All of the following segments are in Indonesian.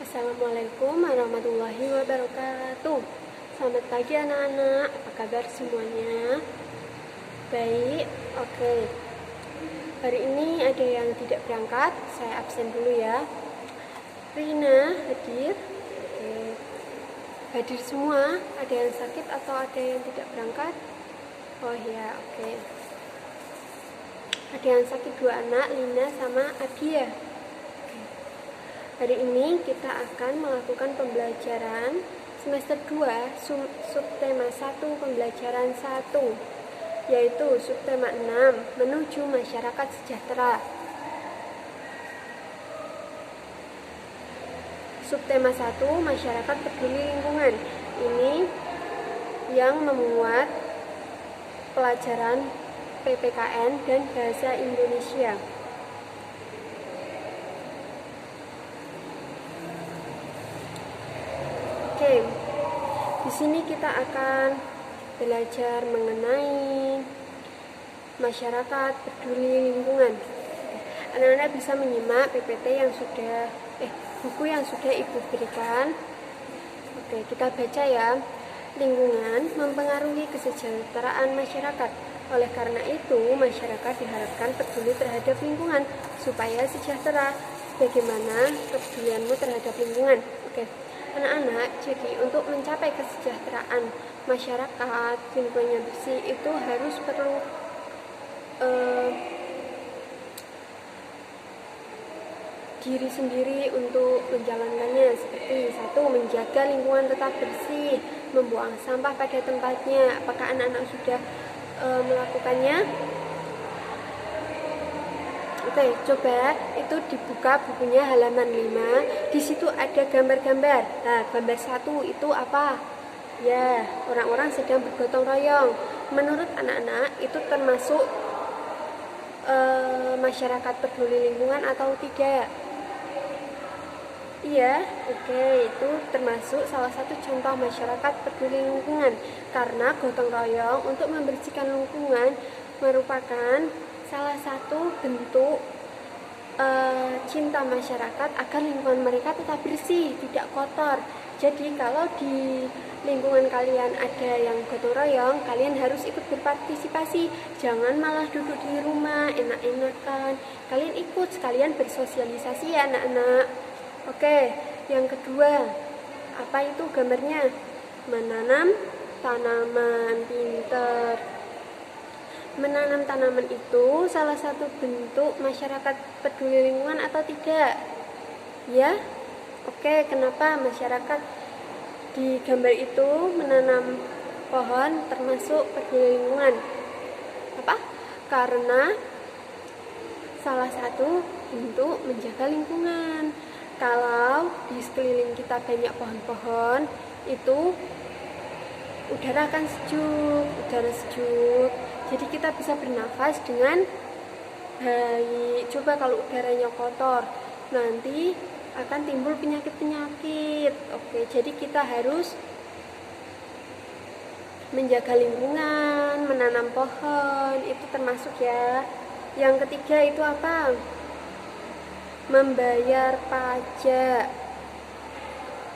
Assalamualaikum warahmatullahi wabarakatuh. Selamat pagi anak-anak, apa kabar semuanya? Baik, oke. Hari ini ada yang tidak berangkat, saya absen dulu ya. Rina hadir. Oke. Hadir semua, ada yang sakit atau ada yang tidak berangkat? Oh ya, oke. Ada yang sakit 2 anak, Lina sama Adia. Hari ini kita akan melakukan pembelajaran semester 2 subtema 1 pembelajaran 1, yaitu subtema 6 menuju masyarakat sejahtera. Subtema 1 masyarakat peduli lingkungan. Ini yang memuat pelajaran PPKN dan bahasa Indonesia. Oke, di sini kita akan belajar mengenai masyarakat peduli lingkungan. Anak-anak bisa menyimak PPT yang sudah buku yang sudah Ibu berikan. Oke, kita baca ya. Lingkungan mempengaruhi kesejahteraan masyarakat. Oleh karena itu, masyarakat diharapkan peduli terhadap lingkungan supaya sejahtera. Bagaimana kepedulianmu terhadap lingkungan? Oke. Anak-anak, jadi untuk mencapai kesejahteraan masyarakat, lingkungannya bersih, itu harus perlu diri sendiri untuk menjalankannya. Seperti 1, menjaga lingkungan tetap bersih, membuang sampah pada tempatnya. Apakah anak-anak sudah melakukannya? Oke, coba itu dibuka bukunya halaman 5. Di situ ada gambar-gambar. Nah, gambar 1 itu apa? Ya, orang-orang sedang bergotong royong. Menurut anak-anak itu termasuk masyarakat peduli lingkungan atau tidak? Iya, oke, itu termasuk salah satu contoh masyarakat peduli lingkungan. Karena gotong royong untuk membersihkan lingkungan merupakan salah satu bentuk cinta masyarakat agar lingkungan mereka tetap bersih, tidak kotor. Jadi kalau di lingkungan kalian ada yang gotong royong, kalian harus ikut berpartisipasi. Jangan malah duduk di rumah enak-enakan. Kalian ikut sekalian bersosialisasi ya anak-anak. Oke, yang kedua, apa itu gambarnya? Menanam tanaman, pinter. Menanam tanaman itu salah satu bentuk masyarakat peduli lingkungan atau tidak? Ya? Oke, kenapa masyarakat di gambar itu menanam pohon termasuk peduli lingkungan? Apa? Karena salah satu bentuk menjaga lingkungan. Kalau di sekeliling kita banyak pohon-pohon, itu udara akan sejuk. Jadi kita bisa bernafas dengan baik. Coba kalau udaranya kotor, nanti akan timbul penyakit-penyakit. Oke, jadi kita harus menjaga lingkungan, menanam pohon, itu termasuk ya. Yang ketiga itu apa? Membayar pajak.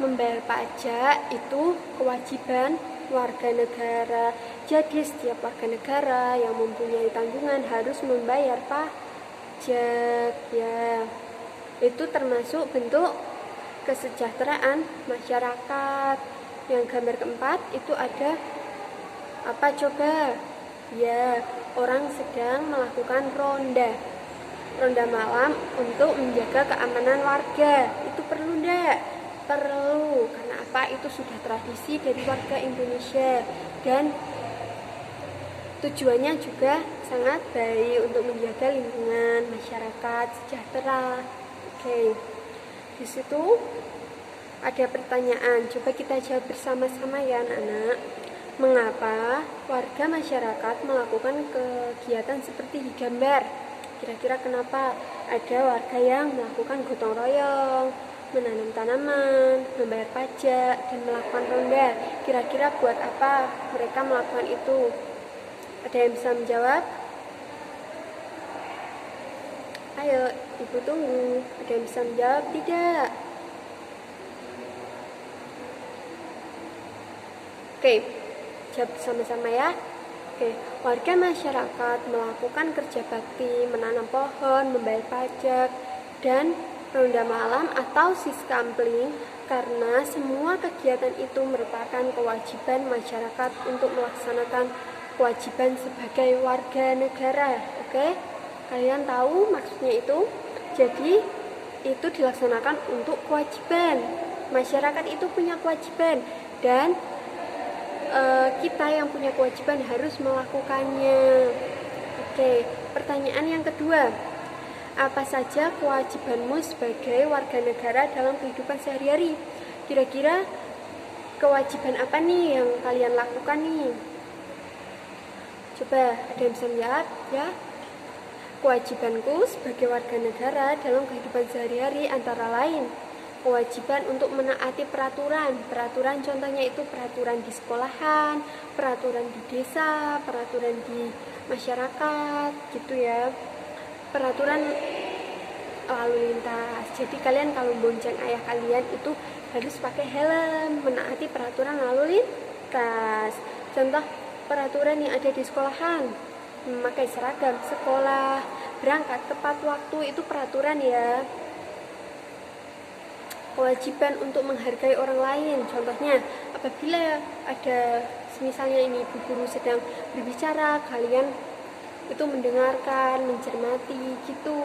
Membayar pajak itu kewajiban warga negara. Jadi setiap warga negara yang mempunyai tanggungan harus membayar pajak ya. Itu termasuk bentuk kesejahteraan masyarakat. Yang gambar keempat itu ada apa coba? Ya, orang sedang melakukan ronda malam untuk menjaga keamanan warga. Itu perlu enggak? Perlu, karena apa? Itu sudah tradisi dari warga Indonesia dan tujuannya juga sangat baik untuk menjaga lingkungan masyarakat sejahtera. Oke, di situ ada pertanyaan, coba kita jawab bersama-sama ya anak-anak. Mengapa warga masyarakat melakukan kegiatan seperti di gambar? Kira-kira kenapa? Ada warga yang melakukan gotong royong, menanam tanaman, membayar pajak, dan melakukan ronda. Kira-kira buat apa mereka melakukan itu? Ada yang bisa menjawab? Ayo, Ibu tunggu. Ada yang bisa menjawab? Tidak. Oke, jawab sama-sama ya. Oke, warga masyarakat melakukan kerja bakti, menanam pohon, membayar pajak, dan ronda malam atau siskampling karena semua kegiatan itu merupakan kewajiban masyarakat untuk melaksanakan kewajiban sebagai warga negara. Oke, kalian tahu maksudnya itu? Jadi itu dilaksanakan untuk kewajiban. Masyarakat itu punya kewajiban dan kita yang punya kewajiban harus melakukannya. Oke, pertanyaan yang kedua. Apa saja kewajibanmu sebagai warga negara dalam kehidupan sehari-hari? Kira-kira kewajiban apa nih yang kalian lakukan nih? Coba ada yang bisa lihat ya. Kewajibanku sebagai warga negara dalam kehidupan sehari-hari antara lain kewajiban untuk menaati peraturan. Peraturan contohnya itu peraturan di sekolahan, peraturan di desa, peraturan di masyarakat, gitu ya. Peraturan lalu lintas. Jadi kalian kalau bonceng ayah kalian itu harus pakai helm, menaati peraturan lalu lintas. Contoh peraturan yang ada di sekolahan, memakai seragam sekolah, berangkat tepat waktu, itu peraturan ya. Kewajiban untuk menghargai orang lain, contohnya apabila ada misalnya ini ibu guru sedang berbicara, kalian itu mendengarkan, mencermati gitu.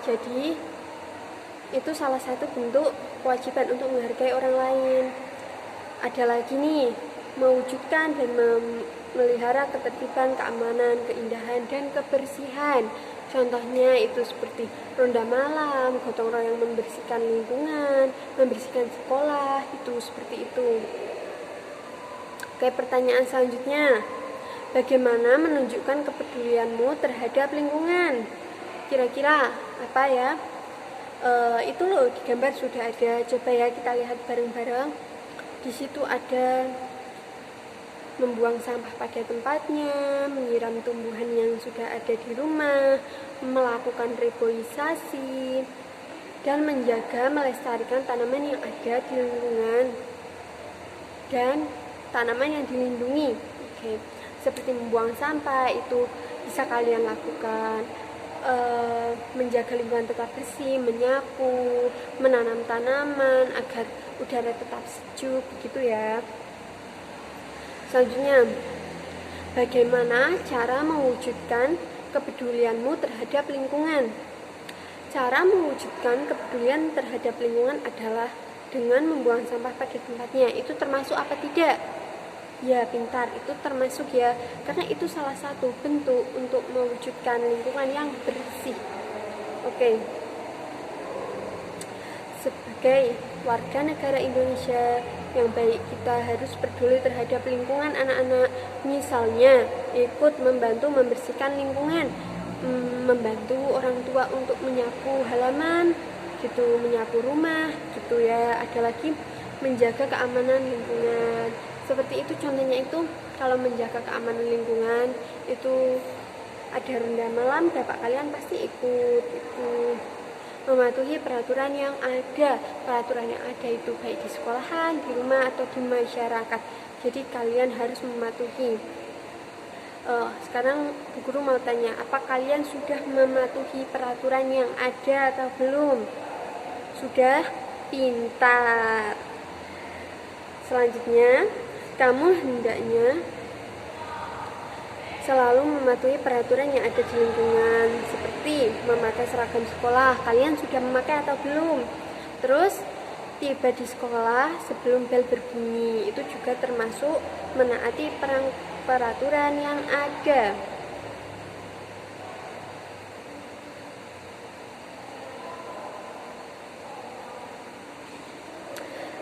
Jadi itu salah satu bentuk kewajiban untuk menghargai orang lain. Ada lagi nih, mewujudkan dan memelihara ketertiban, keamanan, keindahan, dan kebersihan. Contohnya itu seperti ronda malam, gotong royong membersihkan lingkungan, membersihkan sekolah, itu seperti itu. Oke, pertanyaan selanjutnya. Bagaimana menunjukkan kepedulianmu terhadap lingkungan? Kira-kira apa ya? Itu loh di gambar sudah ada. Coba ya kita lihat bareng-bareng. Di situ ada membuang sampah pada tempatnya, menyiram tumbuhan yang sudah ada di rumah, melakukan reboisasi, dan menjaga melestarikan tanaman yang ada di lingkungan dan tanaman yang dilindungi. Oke, seperti membuang sampah itu bisa kalian lakukan, menjaga lingkungan tetap bersih, menyapu, menanam tanaman agar udara tetap sejuk, begitu ya. Selanjutnya, bagaimana cara mewujudkan kepedulianmu terhadap lingkungan? Cara mewujudkan kepedulian terhadap lingkungan adalah dengan membuang sampah pada tempatnya. Itu termasuk apa tidak? Ya, pintar, itu termasuk ya, karena itu salah satu bentuk untuk mewujudkan lingkungan yang bersih. Oke. Sebagai warga negara Indonesia yang baik, kita harus peduli terhadap lingkungan anak-anak. Misalnya ikut membantu membersihkan lingkungan, membantu orang tua untuk menyapu halaman gitu, menyapu rumah gitu ya. Ada lagi menjaga keamanan lingkungan, seperti itu. Contohnya itu kalau menjaga keamanan lingkungan itu ada ronda malam, bapak kalian pasti ikut itu. Mematuhi peraturan yang ada. Peraturan yang ada itu baik di sekolahan, di rumah, atau di masyarakat. Jadi kalian harus mematuhi. Sekarang Bu Guru mau tanya, apa kalian sudah mematuhi peraturan yang ada atau belum? Sudah? Pintar. Selanjutnya, kamu hendaknya selalu mematuhi peraturan yang ada di lingkungan, seperti memakai seragam sekolah. Kalian sudah memakai atau belum? Terus tiba di sekolah sebelum bel berbunyi, itu juga termasuk menaati peraturan yang ada.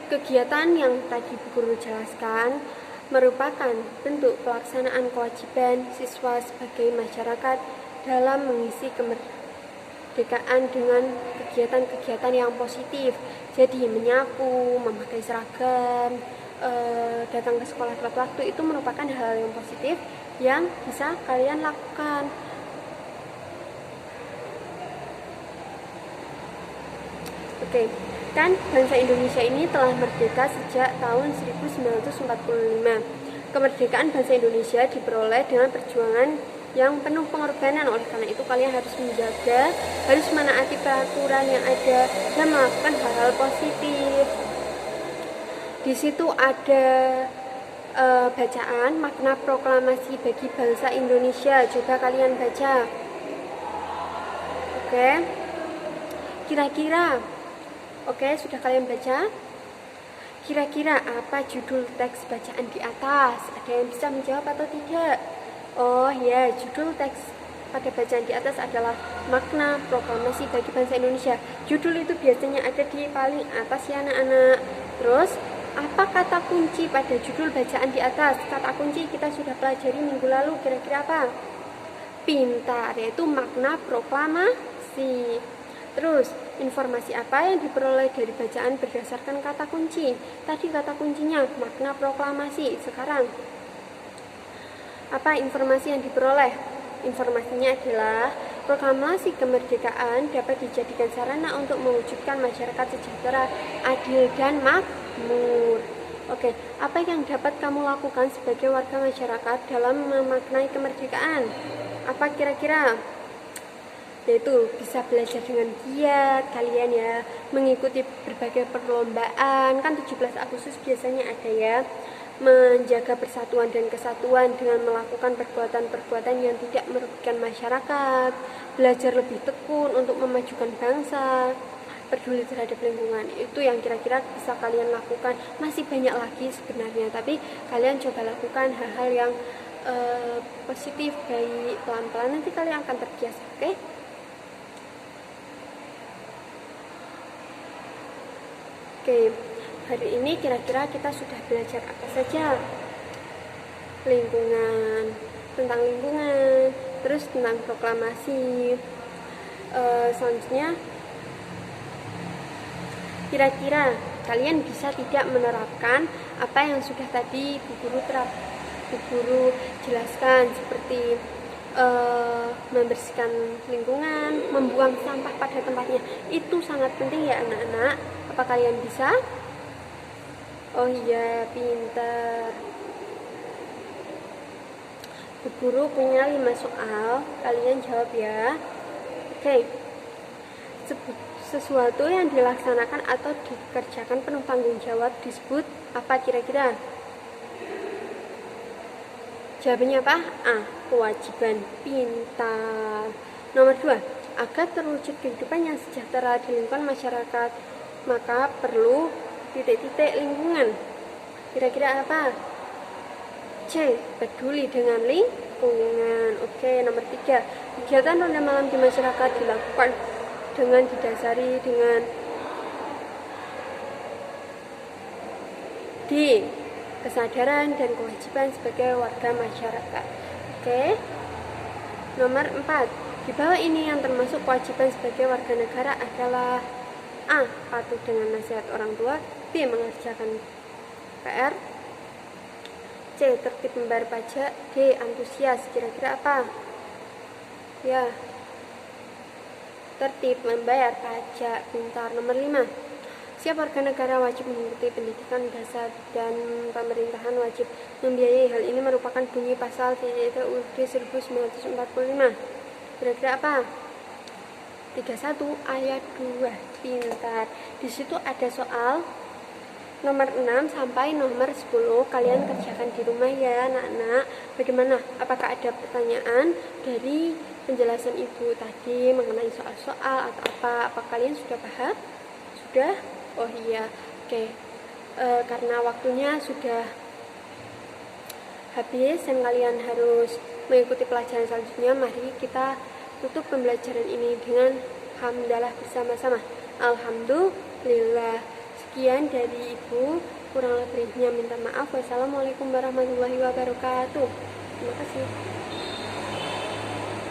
Kegiatan yang tadi Bu Guru jelaskan merupakan bentuk pelaksanaan kewajiban siswa sebagai masyarakat dalam mengisi kemerdekaan dengan kegiatan-kegiatan yang positif. Jadi menyapu, memakai seragam, datang ke sekolah tepat waktu, itu merupakan hal yang positif yang bisa kalian lakukan. Oke, kan bangsa Indonesia ini telah merdeka sejak tahun 1945. Kemerdekaan bangsa Indonesia diperoleh dengan perjuangan yang penuh pengorbanan. Oleh karena itu kalian harus menjaga, harus menaati peraturan yang ada dan melakukan hal-hal positif. Di situ ada bacaan makna proklamasi bagi bangsa Indonesia. Coba kalian baca. Oke. Kira-kira sudah kalian baca? Kira-kira apa judul teks bacaan di atas? Ada yang bisa menjawab atau tidak? Oh ya, judul teks pada bacaan di atas adalah makna proklamasi bagi bangsa Indonesia. Judul itu biasanya ada di paling atas ya anak-anak. Terus, apa kata kunci pada judul bacaan di atas? Kata kunci kita sudah pelajari minggu lalu, kira-kira apa? Pintar, yaitu makna proklamasi. Terus, informasi apa yang diperoleh dari bacaan berdasarkan kata kunci? Tadi kata kuncinya makna proklamasi. Sekarang, apa informasi yang diperoleh? Informasinya adalah proklamasi kemerdekaan dapat dijadikan sarana untuk mewujudkan masyarakat sejahtera, adil, dan makmur. Oke, apa yang dapat kamu lakukan sebagai warga masyarakat dalam memaknai kemerdekaan? Apa kira-kira? Yaitu bisa belajar dengan giat kalian ya, mengikuti berbagai perlombaan, kan 17 Agustus biasanya ada ya, menjaga persatuan dan kesatuan dengan melakukan perbuatan-perbuatan yang tidak merugikan masyarakat, belajar lebih tekun untuk memajukan bangsa, peduli terhadap lingkungan. Itu yang kira-kira bisa kalian lakukan. Masih banyak lagi sebenarnya, tapi kalian coba lakukan hal-hal yang positif, baik, pelan-pelan, nanti kalian akan terbiasa. Oke? Oke, hari ini kira-kira kita sudah belajar apa saja? Lingkungan, tentang lingkungan, terus tentang proklamasi. Selanjutnya, kira-kira kalian bisa tidak menerapkan apa yang sudah tadi Bu Guru jelaskan, seperti membersihkan lingkungan, membuang sampah pada tempatnya. Itu sangat penting ya anak-anak. Apa kalian bisa? Oh iya, pintar. Bu Guru punya 5 soal, kalian jawab ya. Oke. Sesuatu yang dilaksanakan atau dikerjakan penuh tanggung jawab disebut apa kira-kira? Jawabannya apa? A. Kewajiban. Pintar. Nomor 2. Agar terwujud kehidupan yang sejahtera di lingkungan masyarakat, maka perlu titik-titik lingkungan. Kira-kira apa? C. Peduli dengan lingkungan. Oke, nomor 3. Kegiatan ronda malam di masyarakat dilakukan dengan didasari dengan D. Kesadaran dan kewajiban sebagai warga masyarakat. Oke. Nomor 4. Di bawah ini yang termasuk kewajiban sebagai warga negara adalah A. Patuh dengan nasihat orang tua, B. Mengerjakan PR, C. Tertib membayar pajak, D. Antusias. Kira-kira apa? Ya, tertib membayar pajak. Pintar. Nomor 5. Setiap warga negara wajib mengikuti pendidikan dasar dan pemerintahan wajib membiayai. Hal ini merupakan bunyi pasal UUD 1945. Kira-kira apa? 31 ayat 2. Pintar. Di situ ada soal nomor 6 sampai nomor 10. Kalian kerjakan di rumah ya anak-anak. Bagaimana? Apakah ada pertanyaan dari penjelasan ibu tadi mengenai soal-soal atau apa? Apa kalian sudah paham? Sudah? Oh iya. Oke. Karena waktunya sudah habis dan kalian harus mengikuti pelajaran selanjutnya, mari kita tutup pembelajaran ini dengan hamdalah bersama-sama. Alhamdulillah. Sekian dari ibu, kurang lebihnya minta maaf. Wassalamualaikum warahmatullahi wabarakatuh. Terima kasih.